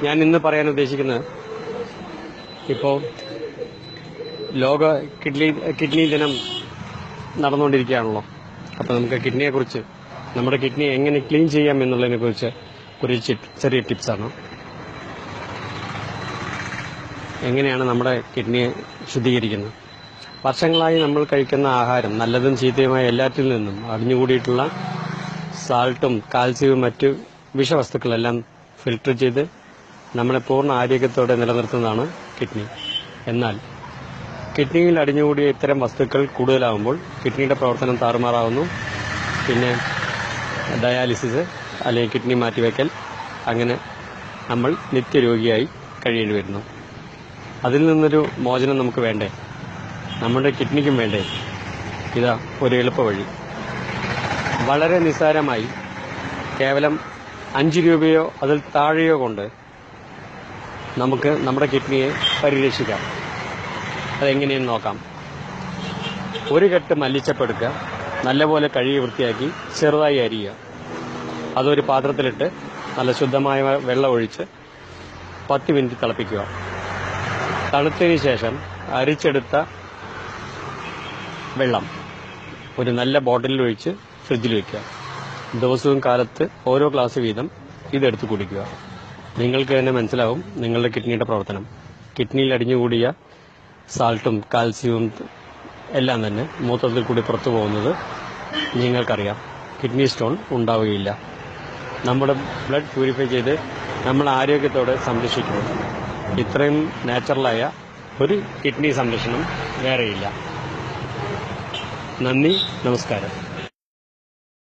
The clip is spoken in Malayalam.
ഞാൻ ഇന്ന് പറയാൻ ഉദ്ദേശിക്കുന്നത് ഇപ്പോൾ ലോക കിഡ്നി ദിനം നടന്നുകൊണ്ടിരിക്കുകയാണല്ലോ. അപ്പോൾ നമുക്ക് കിഡ്നിയെക്കുറിച്ച്, നമ്മുടെ കിഡ്നി എങ്ങനെ ക്ലീൻ ചെയ്യാം എന്നുള്ളതിനെക്കുറിച്ച് ഒരു ചെറിയ ടിപ്സാണ്. എങ്ങനെയാണ് നമ്മുടെ കിഡ്നിയെ ശുദ്ധീകരിക്കുന്നത്? വർഷങ്ങളായി നമ്മൾ കഴിക്കുന്ന ആഹാരം, നല്ലതും ചീത്തയുമായ എല്ലാറ്റിൽ നിന്നും അടിഞ്ഞുകൂടിയിട്ടുള്ള സാൾട്ടും കാൽസ്യവും മറ്റു വിഷവസ്തുക്കളെല്ലാം ഫിൽട്ടർ ചെയ്ത് നമ്മളെ പൂർണ്ണ ആരോഗ്യത്തോടെ നിലനിർത്തുന്നതാണ് കിഡ്നി. എന്നാൽ കിഡ്നിയിൽ അടിഞ്ഞുകൂടിയ ഇത്തരം വസ്തുക്കൾ കൂടുതലാകുമ്പോൾ കിഡ്നിയുടെ പ്രവർത്തനം താറുമാറാവുന്നു. പിന്നെ ഡയാലിസിസ് അല്ലെങ്കിൽ കിഡ്നി മാറ്റിവെക്കൽ, അങ്ങനെ നമ്മൾ നിത്യരോഗിയായി കഴിയേണ്ടി വരുന്നു. അതിൽ നിന്നൊരു മോചനം നമുക്ക് വേണ്ടേ? നമ്മുടെ കിഡ്നിക്കും വേണ്ടേ? ഇതാ ഒരു എളുപ്പ വഴി. വളരെ നിസ്സാരമായി കേവലം 5 രൂപയോ അതിൽ താഴെയോ കൊണ്ട് നമുക്ക് നമ്മുടെ കിഡ്നിയെ പരിരക്ഷിക്കാം. അതെങ്ങനെയെന്ന് നോക്കാം. ഒരു കെട്ട് മല്ലിച്ചപ്പെടുക്കുക, നല്ലപോലെ കഴുകി വൃത്തിയാക്കി ചെറുതായി അരിയുക. അതൊരു പാത്രത്തിലിട്ട് നല്ല ശുദ്ധമായ വെള്ളം ഒഴിച്ച് 10 മിനിറ്റ് തിളപ്പിക്കുക. തണുത്തതിന് ശേഷം അരിച്ചെടുത്ത വെള്ളം ഒരു നല്ല ബോട്ടിലിൽ ഒഴിച്ച് ഫ്രിഡ്ജിൽ വയ്ക്കുക. ദിവസവും കാലത്ത് ഓരോ ഗ്ലാസ് വീതം ഇതെടുത്ത് കുടിക്കുക. നിങ്ങൾക്ക് തന്നെ മനസ്സിലാവും നിങ്ങളുടെ കിഡ്നിയുടെ പ്രവർത്തനം. കിഡ്നിയിൽ അടിഞ്ഞുകൂടിയ സാൾട്ടും കാൽസ്യവും എല്ലാം തന്നെ മൂത്രത്തിൽ കൂടി പുറത്തു പോകുന്നത് നിങ്ങൾക്കറിയാം. കിഡ്നി സ്റ്റോൺ ഉണ്ടാവുകയില്ല. നമ്മുടെ ബ്ലഡ് പ്യൂരിഫൈ ചെയ്ത് നമ്മൾ ആരോഗ്യത്തോടെ സംരക്ഷിക്കുന്നു. ഇത്രയും നാച്ചുറലായ ഒരു കിഡ്നി സംരക്ഷണം വേറെയില്ല. നന്ദി, നമസ്കാരം.